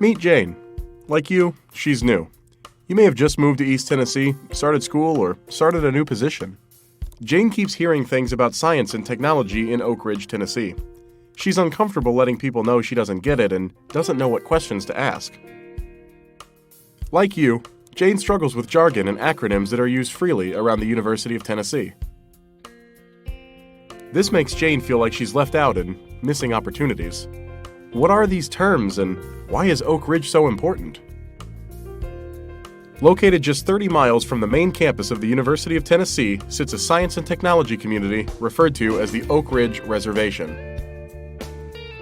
Meet Jane. Like you, she's new. You may have just moved to East Tennessee, started school, or started a new position. Jane keeps hearing things about science and technology in Oak Ridge, Tennessee. She's uncomfortable letting people know she doesn't get it and doesn't know what questions to ask. Like you, Jane struggles with jargon and acronyms that are used freely around the University of Tennessee. This makes Jane feel like she's left out and missing opportunities. What are these terms and why is Oak Ridge so important? Located just 30 miles from the main campus of the University of Tennessee sits a science and technology community referred to as the Oak Ridge Reservation.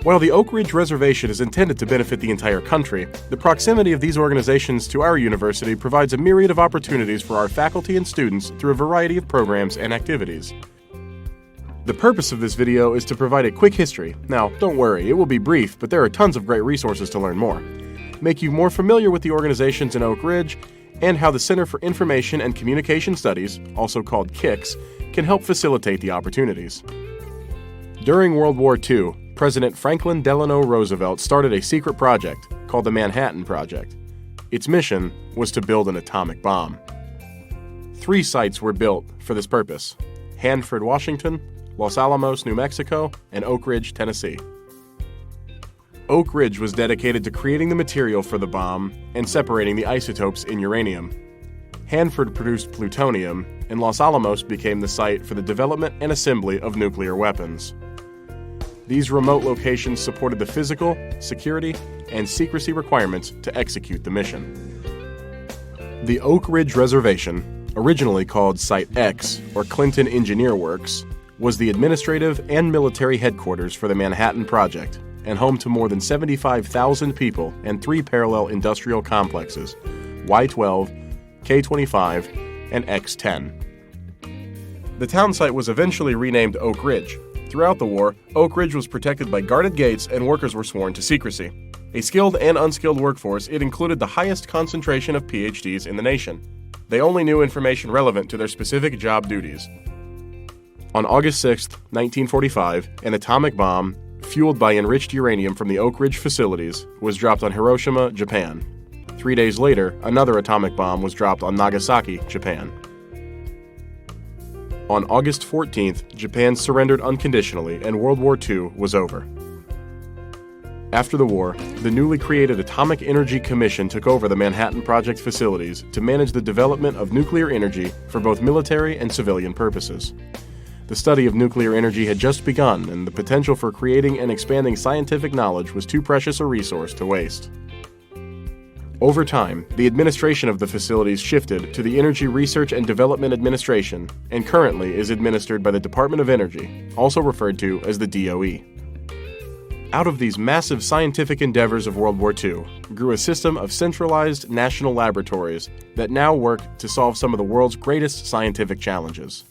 While the Oak Ridge Reservation is intended to benefit the entire country, the proximity of these organizations to our university provides a myriad of opportunities for our faculty and students through a variety of programs and activities. The purpose of this video is to provide a quick history. Now, don't worry, it will be brief, but there are tons of great resources to learn more. Make you more familiar with the organizations in Oak Ridge, and how the Center for Information and Communication Studies, also called CICS, can help facilitate the opportunities. During World War II, President Franklin Delano Roosevelt started a secret project called the Manhattan Project. Its mission was to build an atomic bomb. 3 sites were built for this purpose: Hanford, Washington, Los Alamos, New Mexico, and Oak Ridge, Tennessee. Oak Ridge was dedicated to creating the material for the bomb and separating the isotopes in uranium. Hanford produced plutonium, and Los Alamos became the site for the development and assembly of nuclear weapons. These remote locations supported the physical, security, and secrecy requirements to execute the mission. The Oak Ridge Reservation, originally called Site X, or Clinton Engineer Works, was the administrative and military headquarters for the Manhattan Project, and home to more than 75,000 people and 3 parallel industrial complexes: Y12, K25, and X10. The town site was eventually renamed Oak Ridge. Throughout the war, Oak Ridge was protected by guarded gates and workers were sworn to secrecy. A skilled and unskilled workforce, it included the highest concentration of PhDs in the nation. They only knew information relevant to their specific job duties. On August 6, 1945, an atomic bomb, fueled by enriched uranium from the Oak Ridge facilities, was dropped on Hiroshima, Japan. 3 days later, another atomic bomb was dropped on Nagasaki, Japan. On August 14th, Japan surrendered unconditionally and World War II was over. After the war, the newly created Atomic Energy Commission took over the Manhattan Project facilities to manage the development of nuclear energy for both military and civilian purposes. The study of nuclear energy had just begun, and the potential for creating and expanding scientific knowledge was too precious a resource to waste. Over time, the administration of the facilities shifted to the Energy Research and Development Administration, and currently is administered by the Department of Energy, also referred to as the DOE. Out of these massive scientific endeavors of World War II grew a system of centralized national laboratories that now work to solve some of the world's greatest scientific challenges.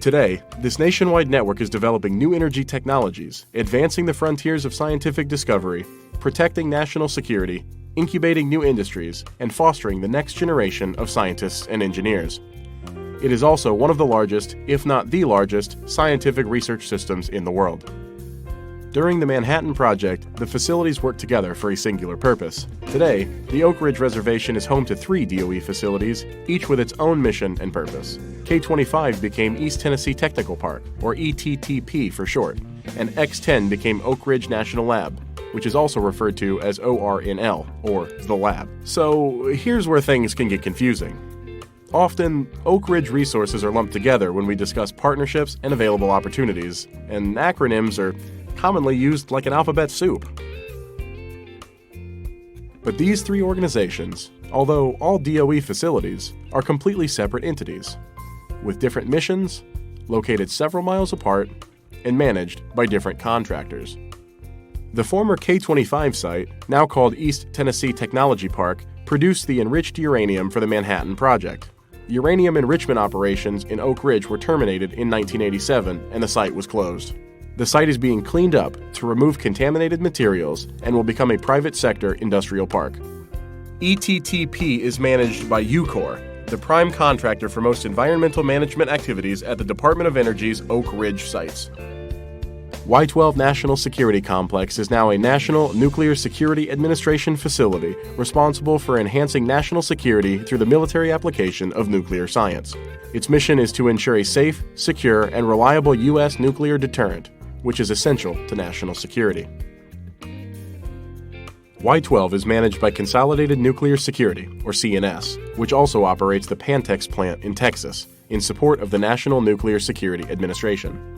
Today, this nationwide network is developing new energy technologies, advancing the frontiers of scientific discovery, protecting national security, incubating new industries, and fostering the next generation of scientists and engineers. It is also one of the largest, if not the largest, scientific research systems in the world. During the Manhattan Project, the facilities worked together for a singular purpose. Today, the Oak Ridge Reservation is home to 3 DOE facilities, each with its own mission and purpose. K25 became East Tennessee Technical Park, or ETTP for short, and X10 became Oak Ridge National Lab, which is also referred to as ORNL, or the lab. So here's where things can get confusing. Often, Oak Ridge resources are lumped together when we discuss partnerships and available opportunities, and acronyms are commonly used like an alphabet soup. But these 3 organizations, although all DOE facilities, are completely separate entities, with different missions, located several miles apart, and managed by different contractors. The former K25 site, now called East Tennessee Technology Park, produced the enriched uranium for the Manhattan Project. Uranium enrichment operations in Oak Ridge were terminated in 1987 and the site was closed. The site is being cleaned up to remove contaminated materials and will become a private sector industrial park. ETTP is managed by UCOR, the prime contractor for most environmental management activities at the Department of Energy's Oak Ridge sites. Y-12 National Security Complex is now a National Nuclear Security Administration facility responsible for enhancing national security through the military application of nuclear science. Its mission is to ensure a safe, secure, and reliable U.S. nuclear deterrent, which is essential to national security. Y-12 is managed by Consolidated Nuclear Security, or CNS, which also operates the Pantex plant in Texas in support of the National Nuclear Security Administration.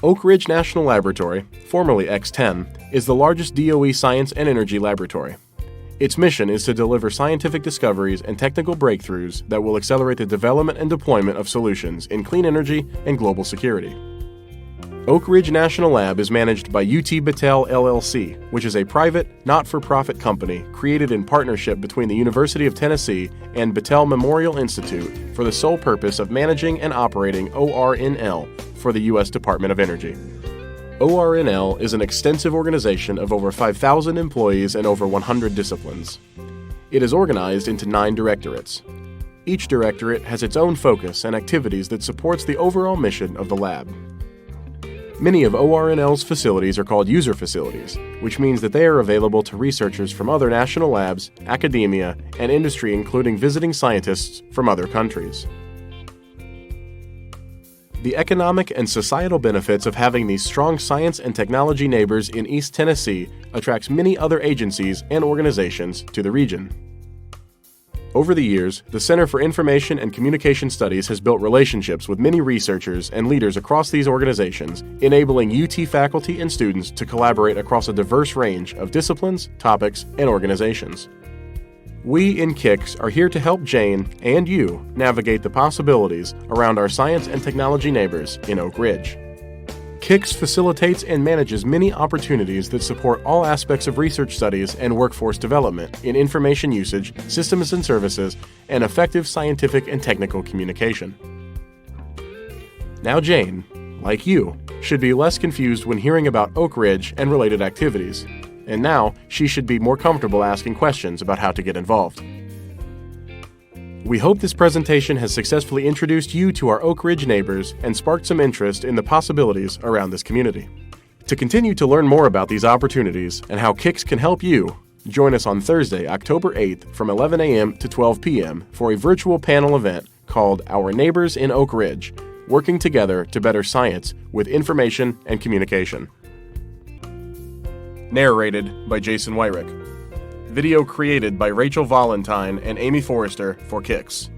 Oak Ridge National Laboratory, formerly X-10, is the largest DOE science and energy laboratory. Its mission is to deliver scientific discoveries and technical breakthroughs that will accelerate the development and deployment of solutions in clean energy and global security. Oak Ridge National Lab is managed by UT Battelle LLC, which is a private, not-for-profit company created in partnership between the University of Tennessee and Battelle Memorial Institute for the sole purpose of managing and operating ORNL for the U.S. Department of Energy. ORNL is an extensive organization of over 5,000 employees and over 100 disciplines. It is organized into 9 directorates. Each directorate has its own focus and activities that supports the overall mission of the lab. Many of ORNL's facilities are called user facilities, which means that they are available to researchers from other national labs, academia, and industry, including visiting scientists from other countries. The economic and societal benefits of having these strong science and technology neighbors in East Tennessee attracts many other agencies and organizations to the region. Over the years, the Center for Information and Communication Studies has built relationships with many researchers and leaders across these organizations, enabling UT faculty and students to collaborate across a diverse range of disciplines, topics, and organizations. We in KICS are here to help Jane and you navigate the possibilities around our science and technology neighbors in Oak Ridge. KICS facilitates and manages many opportunities that support all aspects of research studies and workforce development in information usage, systems and services, and effective scientific and technical communication. Now Jane, like you, should be less confused when hearing about Oak Ridge and related activities, and now she should be more comfortable asking questions about how to get involved. We hope this presentation has successfully introduced you to our Oak Ridge neighbors and sparked some interest in the possibilities around this community. To continue to learn more about these opportunities and how KICS can help you, join us on Thursday, October 8th from 11 a.m. to 12 p.m. for a virtual panel event called Our Neighbors in Oak Ridge, Working Together to Better Science with Information and Communication. Narrated by Jason Wyrick. Video created by Rachel Valentine and Amy Forrester for KICS.